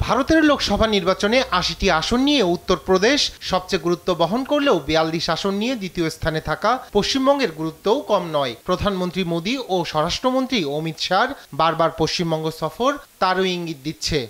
ভারতের লোকসভা নির্বাচনে ৮০টি আসন নিয়ে উত্তরপ্রদেশ সবচেয়ে গুরুত্ব বহন করলেও ৪২ আসন নিয়ে দ্বিতীয় স্থানে থাকা পশ্চিমবঙ্গের গুরুত্বও কম নয়। প্রধানমন্ত্রী মোদী ও স্বরাষ্ট্রমন্ত্রী অমিত শাহর বারবার পশ্চিমবঙ্গ সফর তারও ইঙ্গিত দিচ্ছে।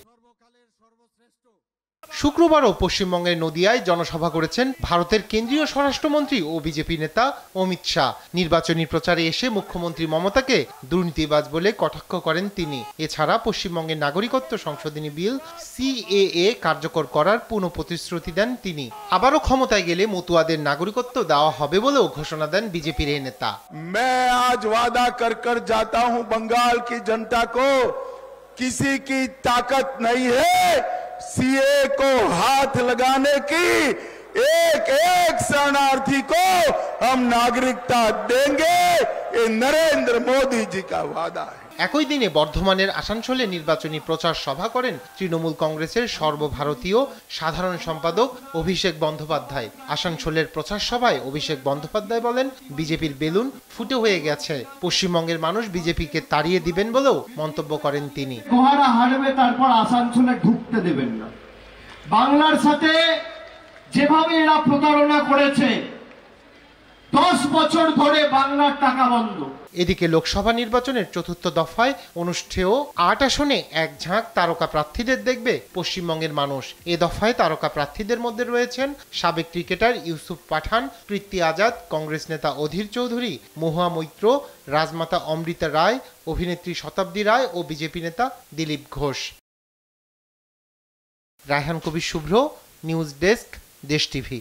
শুক্রবারও পশ্চিমবঙ্গের নদিয়ায় জনসভা করেছেন ভারতের কেন্দ্রীয় স্বরাষ্ট্রমন্ত্রী ও বিজেপি নেতা অমিত শাহ। নির্বাচনী প্রচারে এসে মুখ্যমন্ত্রী মমতাকে দুর্নীতিবাজ বলে কটাক্ষ করেন তিনি। এছাড়া পশ্চিমবঙ্গের নাগরিকত্ব সংশোধনী বিল সিএএ কার্যকর করার পুনঃ প্রতিশ্রুতি দেন তিনি। আবারও ক্ষমতায় গেলে মতুয়াদের নাগরিকত্ব দেওয়া হবে বলেও ঘোষণা দেন বিজেপির এই নেতা। मैं आज वादा कर कर जाता हूं बंगाल की जनता को, किसी की ताकत नहीं है सीए को हाथ लगाने की। एक एक शरणार्थी को हम नागरिकता देंगे, ये नरेंद्र मोदी जी का वादा है। একই দিনে বর্ধমানের আসানসোলে নির্বাচনী প্রচার সভা করেন তৃণমূল কংগ্রেসের সর্বভারতীয় সাধারণ সম্পাদক অভিষেক বন্দ্যোপাধ্যায়। আসানসোলের প্রচার সভায় অভিষেক বন্দ্যোপাধ্যায় বলেন, বিজেপির বেলুন ফুটে হয়ে গেছে, পশ্চিমবঙ্গের মানুষ বিজেপিকে তাড়িয়ে দিবেন বলেও মন্তব্য করেন তিনি। কোহারা হারবে, তারপর আসানসোলে ঢুকতে দেবেন না। বাংলার সাথে যেভাবে এরা প্রতারণা করেছে, 10 বছর ধরে বাংলার টাকা বন্ধ। এদিকে লোকসভা নির্বাচনের চতুর্থ দফায় অনুষ্ঠেয় ৮ আসনে এক ঝাঁক তারকা প্রার্থীদের দেখবে পশ্চিমবঙ্গের মানুষ। এ দফায় তারকা প্রার্থীদের মধ্যে রয়েছেন সাবেক ক্রিকেটার ইউসুফ পাঠান, কীর্তি আজাদ, কংগ্রেস নেতা অধীর চৌধুরী, মহুয়া মৈত্র, রাজমাতা অমৃতা রায়, অভিনেত্রী শতাব্দী রায় ও বিজেপি নেতা দিলীপ ঘোষ। রায়হান কবির শুভ্র, নিউজ ডেস্ক, দেশ টিভি।